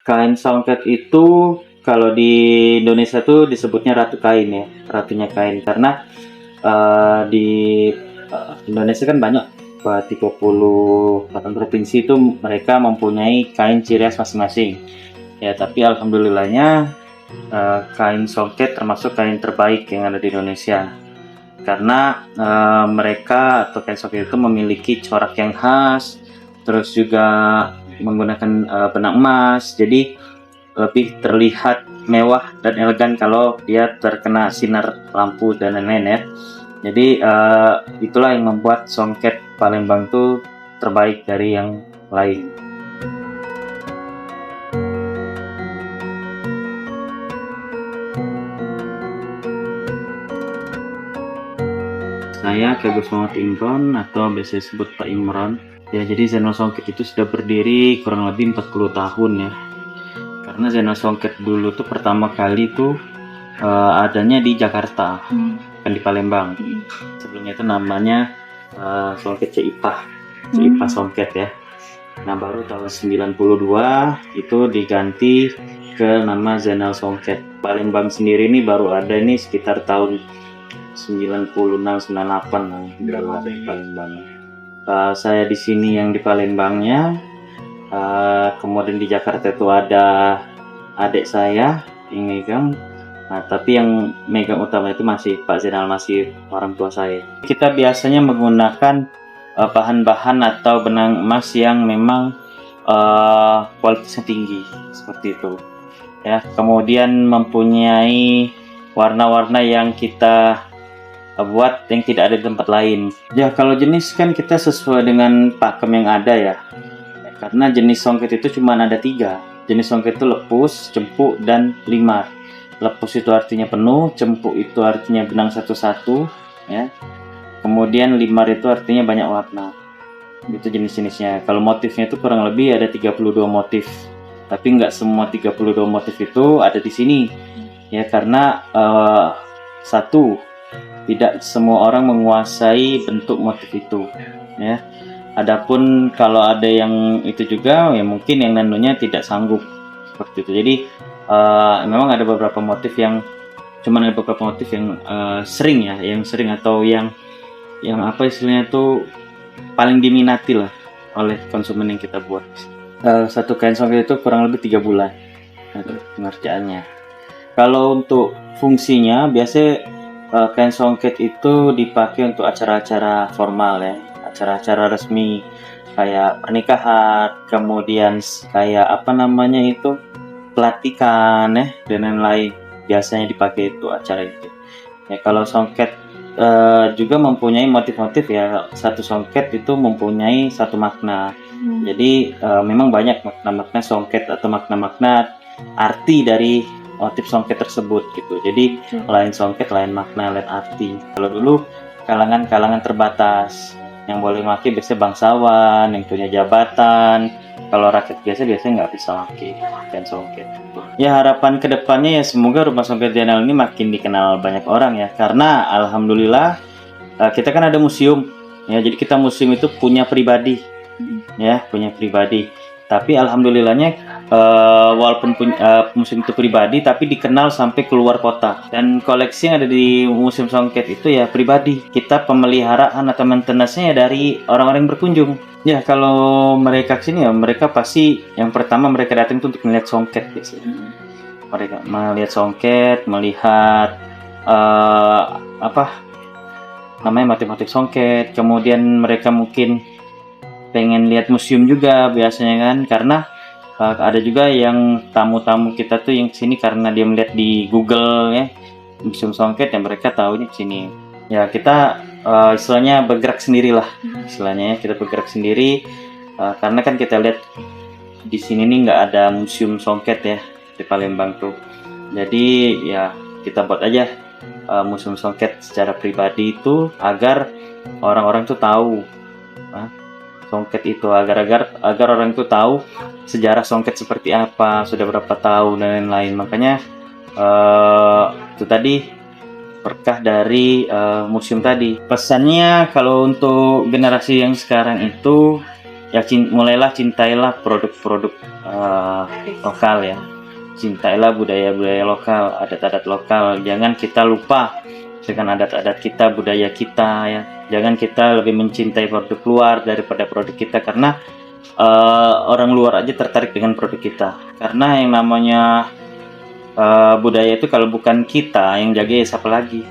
Kain songket itu kalau di Indonesia tuh disebutnya ratu kain ya, ratunya kain karena di Indonesia kan banyak 38 provinsi itu mereka mempunyai kain ciri khas masing-masing. Ya, tapi alhamdulillahnya kain songket termasuk kain terbaik yang ada di Indonesia. Karena mereka atau kain songket itu memiliki corak yang khas, terus juga menggunakan benang emas, jadi lebih terlihat mewah dan elegan kalau dia terkena sinar lampu dan lain-lain ya. Jadi itulah yang membuat songket Palembang tuh terbaik dari yang lain. Saya Agus Muhammad Imron atau biasa disebut Pak Imron. Ya, jadi Zainal Songket itu sudah berdiri kurang lebih 40 tahun ya. Karena Zainal Songket dulu tuh pertama kali tuh adanya di Jakarta, bukan di Palembang. Sebelumnya itu namanya Songket Ceipah Songket ya. Nah, baru tahun 92 itu diganti ke nama Zainal Songket. Palembang sendiri ini baru ada ini sekitar tahun 96-98 baru ada di Palembang. Saya di sini yang di Palembangnya, kemudian di Jakarta itu ada adik saya yang megang. Nah, tapi yang megang utama itu masih Pak Zainal, masih orang tua saya. Kita biasanya menggunakan bahan-bahan atau benang emas yang memang kualitasnya tinggi seperti itu. Ya, kemudian mempunyai warna-warna yang kita buat yang tidak ada di tempat lain. Ya, kalau jenis kan kita sesuai dengan pakem yang ada ya. Karena jenis songket itu cuma ada 3. Jenis songket itu lepus, cempuk, dan limar. Lepus itu artinya penuh, cempuk itu artinya benang satu-satu, ya. Kemudian limar itu artinya banyak warna. Itu jenis-jenisnya. Kalau motifnya itu kurang lebih ada 32 motif. Tapi nggak semua 32 motif itu ada di sini. Ya, karena satu, tidak semua orang menguasai bentuk motif itu ya. Adapun kalau ada yang itu juga ya mungkin yang nanunya tidak sanggup seperti itu. Jadi memang ada beberapa motif yang sering ya, yang sering atau yang apa istilahnya tuh paling diminati lah oleh konsumen yang kita buat. Satu kain songket itu kurang lebih 3 bulan pengerjaannya. Kalau untuk fungsinya biasanya kain songket itu dipakai untuk acara-acara formal ya, acara-acara resmi kayak pernikahan, kemudian kayak apa namanya itu pelatihan ya dan lain-lain. Biasanya dipakai itu acara itu. Ya, kalau songket juga mempunyai motif-motif ya. Satu songket itu mempunyai satu makna. Jadi memang banyak makna-makna songket atau makna-makna arti dari motif songket tersebut gitu. Jadi lain songket, lain makna, lain arti. Kalau dulu kalangan-kalangan terbatas yang boleh pakai biasanya bangsawan, yang punya jabatan. Kalau rakyat biasanya nggak bisa pakai kain songket. Ya, harapan kedepannya ya semoga rumah songket Zainal ini makin dikenal banyak orang ya. Karena alhamdulillah kita kan ada museum ya. Jadi kita museum itu punya pribadi ya, punya pribadi. Tapi alhamdulillahnya walaupun museum itu pribadi tapi dikenal sampai keluar kota. Dan koleksi yang ada di museum songket itu ya pribadi. Kita pemeliharaan atau maintenance-nya ya dari orang-orang yang berkunjung. Ya, kalau mereka kesini ya mereka pasti yang pertama mereka datang itu untuk melihat songket biasanya. Mereka melihat songket, melihat apa namanya motif-motif songket. Kemudian mereka mungkin pengen lihat museum juga biasanya kan, karena ada juga yang tamu-tamu kita tuh yang sini karena dia melihat di Google ya museum songket yang mereka tahunya di sini. Ya, kita istilahnya bergerak sendiri lah, istilahnya ya, kita bergerak sendiri karena kan kita lihat di sini nih nggak ada museum songket ya di Palembang tuh. Jadi ya kita buat aja museum songket secara pribadi itu agar orang-orang tuh tahu songket itu, agar orang itu tahu sejarah songket seperti apa, sudah berapa tahun dan lain-lain. Makanya itu tadi berkah dari museum tadi. Pesannya kalau untuk generasi yang sekarang itu ya mulailah cintailah produk-produk lokal ya, cintailah budaya-budaya lokal, adat-adat lokal. Jangan kita lupa dengan adat-adat kita, budaya kita ya. Jangan kita lebih mencintai produk luar daripada produk kita, karena orang luar aja tertarik dengan produk kita. Karena yang namanya budaya itu kalau bukan kita yang jaga, ya siapa lagi?